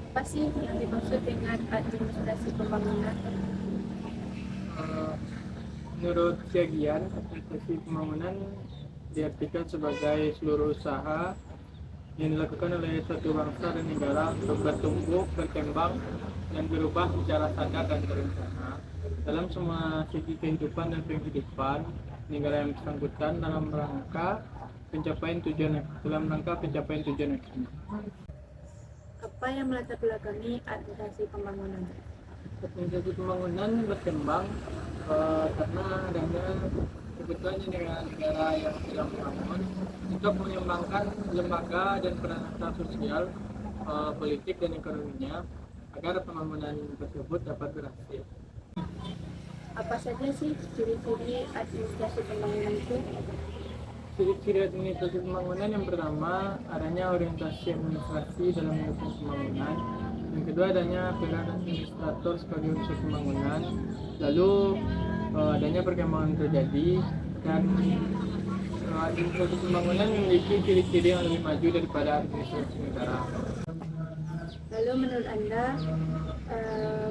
Apa sih yang dimaksud dengan administrasi pembangunan? Eh, Menurut Syagian, administrasi pembangunan diartikan sebagai seluruh usaha yang dilakukan oleh suatu bangsa dan negara untuk bertumbuh, berkembang, dan berubah secara sadar dan terencana dalam semua segi kehidupan dan penghidupan negara yang bersangkutan dalam rangka pencapaian tujuan nasional. Apa yang melatar belakangi administrasi pembangunan? Administrasi pembangunan berkembang karena adanya kebutuhan negara-negara yang sedang membangun untuk mengembangkan lembaga dan peranata sosial, politik dan ekonominya agar pembangunan tersebut dapat berhasil. Apa saja sih ciri-ciri administrasi pembangunan itu? Ciri-ciri administrasi pembangunan yang pertama adanya orientasi administrasi dalam mendukung pembangunan. Yang kedua adanya peran administrator sebagai unsur pembangunan. Lalu adanya perkembangan terjadi dan administrasi pembangunan memiliki ciri-ciri yang lebih maju daripada administrasi negara. Lalu menurut Anda,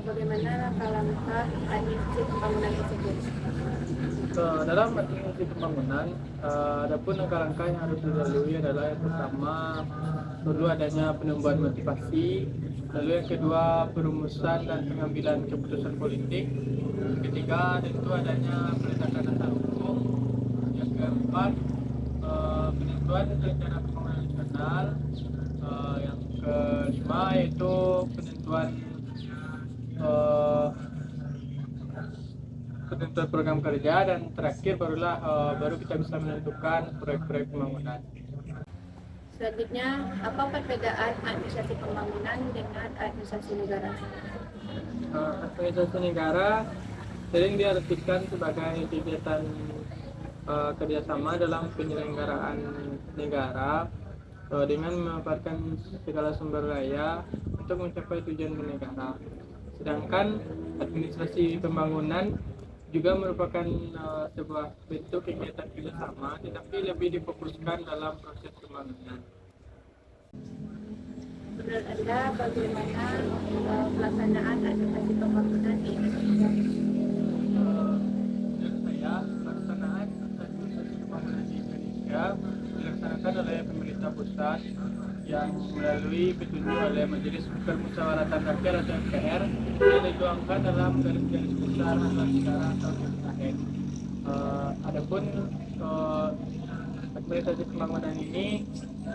bagaimana langkah-langkah administrasi pembangunan tersebut? Dalam administrasi pembangunan, adapun langkah-langkah yang harus dilalui adalah yang pertama perlu adanya penumbuhan motivasi, lalu yang kedua perumusan dan pengambilan keputusan politik, yang ketiga tentu adanya penegakan dasar hukum, yang keempat penentuan rencana pembangunan nasional, yang kelima yaitu penentuan program kerja, dan terakhir baru kita bisa menentukan proyek-proyek pembangunan. Selanjutnya, apa perbedaan administrasi pembangunan dengan administrasi negara? Administrasi negara sering diartikan sebagai kegiatan kerjasama dalam penyelenggaraan negara dengan memanfaatkan segala sumber daya untuk mencapai tujuan bernegara. Sedangkan administrasi pembangunan juga merupakan sebuah bentuk kegiatan kerjasama, tetapi lebih difokuskan dalam proses pembangunan. Menurut Anda, bagaimana pelaksanaan administrasi pembangunan di Indonesia? Menurut saya, pelaksanaan administrasi pembangunan di Indonesia dilaksanakan oleh pemerintah pusat yang melalui petunjuk oleh Majelis Permusyawaratan Rakyat atau MPR yang dituangkan dalam garis-garis besar haluan negara atau GBHN. Adapun administrasi pembangunan ini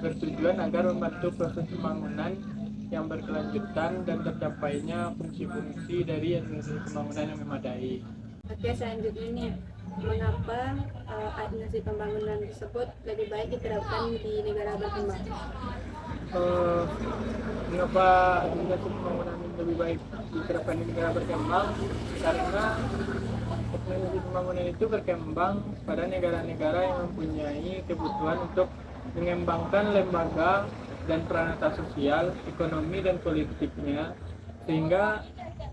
bertujuan agar membantu proses pembangunan yang berkelanjutan dan tercapainya fungsi-fungsi dari administrasi pembangunan yang memadai. Oke, selanjutnya nih, mengapa administrasi pembangunan tersebut lebih baik diterapkan di negara berkembang? Mengapa administrasi pembangunan lebih baik diterapkan di negara berkembang? Karena administrasi pembangunan itu berkembang pada negara-negara yang mempunyai kebutuhan untuk mengembangkan lembaga dan peranata sosial, ekonomi dan politiknya, sehingga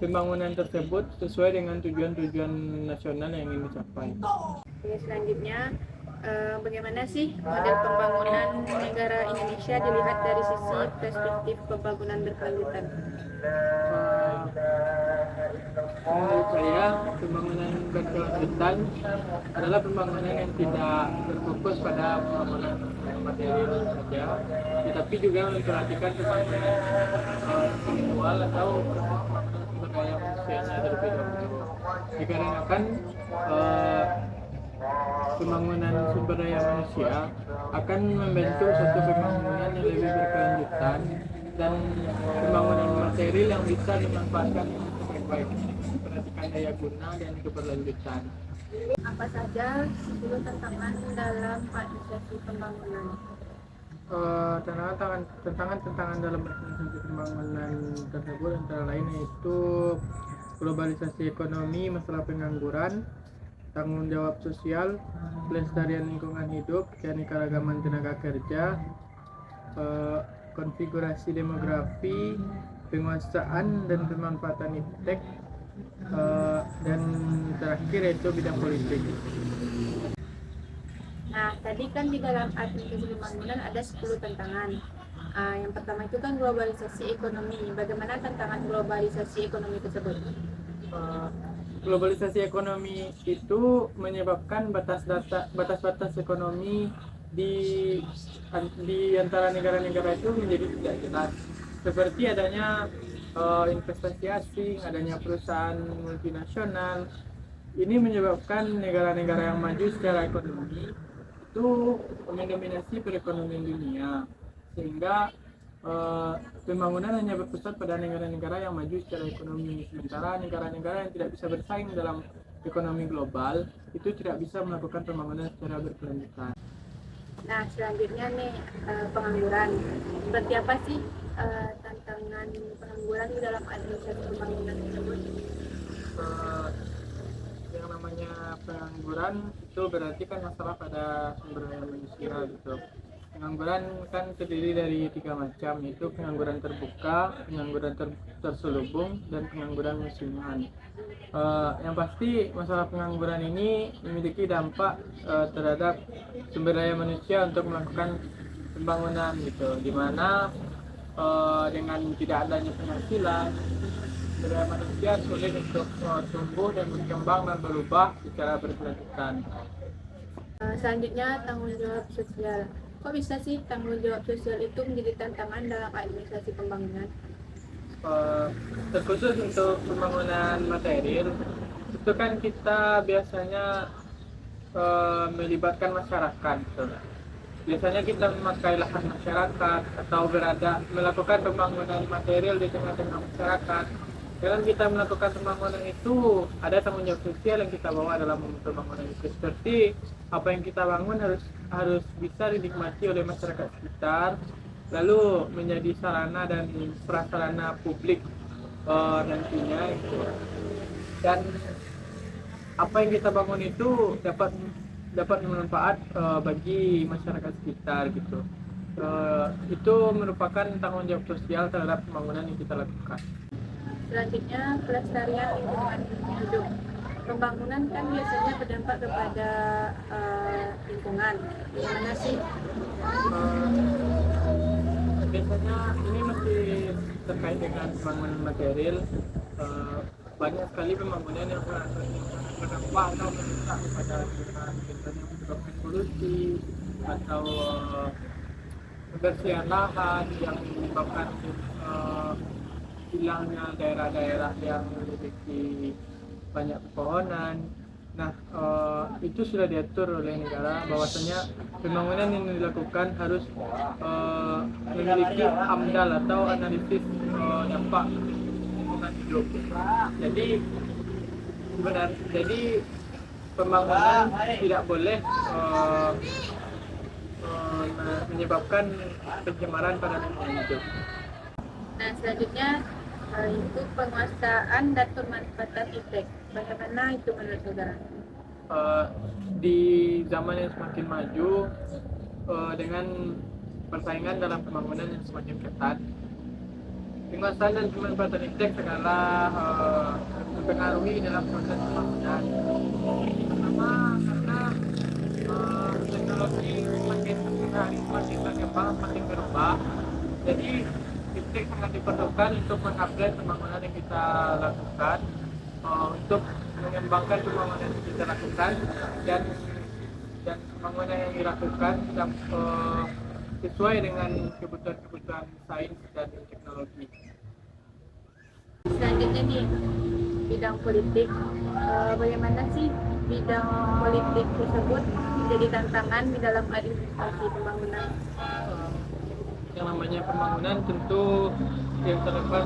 pembangunan tersebut sesuai dengan tujuan-tujuan nasional yang ingin dicapai. Oke, selanjutnya, bagaimana sih model pembangunan negara Indonesia dilihat dari sisi perspektif pembangunan berkelanjutan? Menurut saya, pembangunan berkelanjutan adalah pembangunan yang tidak berfokus pada pembangunan material saja, tetapi juga memperhatikan pembangunan spiritual atau sumber daya manusianya terlebih dahulu. Dikarenakan pembangunan sumber daya manusia akan membentuk suatu pembangunan yang lebih berkelanjutan dan pembangunan material yang bisa dimanfaatkan dengan sebaik-baik, memperhatikan daya guna dan keberlanjutan. Apa saja 10 tantangan dalam administrasi pembangunan? Tantangan dalam administrasi pembangunan tersebut antara lain yaitu globalisasi ekonomi, masalah pengangguran, tanggung jawab sosial, pelestarian lingkungan hidup, keanekaragaman tenaga kerja, konfigurasi demografi, penguasaan dan pemanfaatan iptek, dan terakhir yaitu bidang politik. Nah, tadi kan di dalam administrasi pembangunan ada 10 tantangan. Yang pertama itu kan globalisasi ekonomi. Bagaimana tantangan globalisasi ekonomi tersebut? Eh, Globalisasi ekonomi itu menyebabkan batas-batas ekonomi di di antara negara-negara itu menjadi tidak jelas. Seperti adanya investasi asing, adanya perusahaan multinasional. Ini menyebabkan negara-negara yang maju secara ekonomi itu mendominasi perekonomian dunia, sehingga pembangunan hanya berpusat pada negara-negara yang maju secara ekonomi, sementara negara-negara yang tidak bisa bersaing dalam ekonomi global itu tidak bisa melakukan pembangunan secara berkelanjutan. Nah, selanjutnya nih pengangguran. Seperti apa sih tantangan pengangguran di dalam administrasi pembangunan tersebut? Eh, yang namanya pengangguran itu berarti kan masalah pada sumber daya manusia gitu. Pengangguran kan terdiri dari 3 macam, yaitu pengangguran terbuka, pengangguran terselubung, dan pengangguran musiman. Yang pasti masalah pengangguran ini memiliki dampak terhadap sumber daya manusia untuk melakukan pembangunan gitu, dimana dengan tidak adanya penghasilan, sumber daya manusia sulit untuk tumbuh dan berkembang dan berubah secara berkelanjutan. Selanjutnya tanggung jawab sosial. Kok bisa sih tanggung jawab sosial itu menjadi tantangan dalam administrasi pembangunan? Terkhusus untuk pembangunan material itu kan kita biasanya melibatkan masyarakat gitu. Biasanya kita memakai lahan masyarakat atau melakukan pembangunan material di tengah-tengah masyarakat. Dalam kita melakukan pembangunan itu ada tanggung jawab sosial yang kita bawa dalam pembangunan itu, seperti apa yang kita bangun harus bisa dinikmati oleh masyarakat sekitar, lalu menjadi sarana dan prasarana publik nantinya gitu. Dan apa yang kita bangun itu dapat bermanfaat bagi masyarakat sekitar gitu. Itu merupakan tanggung jawab sosial terhadap pembangunan yang kita lakukan. Selanjutnya pelestarian lingkungan hidup. Pembangunan kan biasanya berdampak kepada lingkungan. Gimana sih? Biasanya ini masih terkait dengan pembangunan material. Banyak sekali pembangunan yang berdampak atau merusak kepada lingkungan, misalnya menyebabkan polusi atau kebersihan lahan yang menyebabkan hilangnya daerah-daerah yang memiliki banyak pepohonan. Nah, itu sudah diatur oleh negara bahwasanya pembangunan yang dilakukan harus memiliki AMDAL atau analisis dampak lingkungan hidup. Jadi pembangunan tidak boleh menyebabkan pencemaran pada lingkungan hidup. Nah, selanjutnya itu penguasaan dan pemanfaatan iptek. Bagaimana itu menurut saudara? Di zaman yang semakin maju dengan persaingan dalam pembangunan yang semakin ketat, penguasaan dan pemanfaatan iptek sangatlah mempengaruhi dalam proses pembangunan. Pertama, karena teknologi semakin berkembang, semakin berubah, jadi iptek sangat diperlukan untuk mengupgrade pembangunan yang kita lakukan, untuk mengembangkan pembangunan yang kita lakukan dan pembangunan yang dilakukan sesuai dengan kebutuhan sains dan teknologi. Selanjutnya nih, bidang politik. Bagaimana sih bidang politik tersebut menjadi tantangan di dalam administrasi pembangunan? Yang namanya pembangunan tentu yang terlepas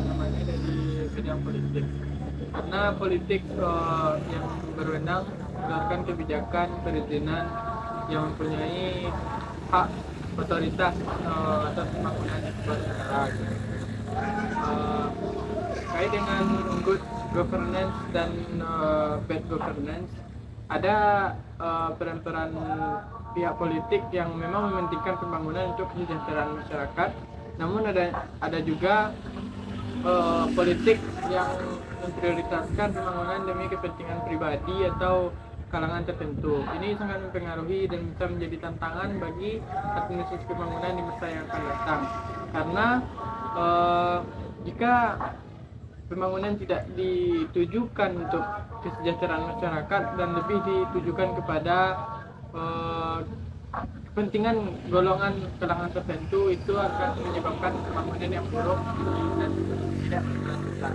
namanya dari bidang politik, karena politik yang berwenang mengeluarkan kebijakan perizinan yang mempunyai hak otoritas atas pembangunan sebuah negara. Terkait dengan good governance dan bad governance, ada peran-peran pihak politik yang memang mementingkan pembangunan untuk kesejahteraan masyarakat, namun ada juga politik yang memprioritaskan pembangunan demi kepentingan pribadi atau kalangan tertentu. Ini sangat mempengaruhi dan bisa menjadi tantangan bagi administrasi pembangunan di masa yang akan datang. Karena jika pembangunan tidak ditujukan untuk kesejahteraan masyarakat dan lebih ditujukan kepada kepentingan golongan kalangan tertentu, itu akan menyebabkan pembangunan yang buruk dan tidak berkelanjutan.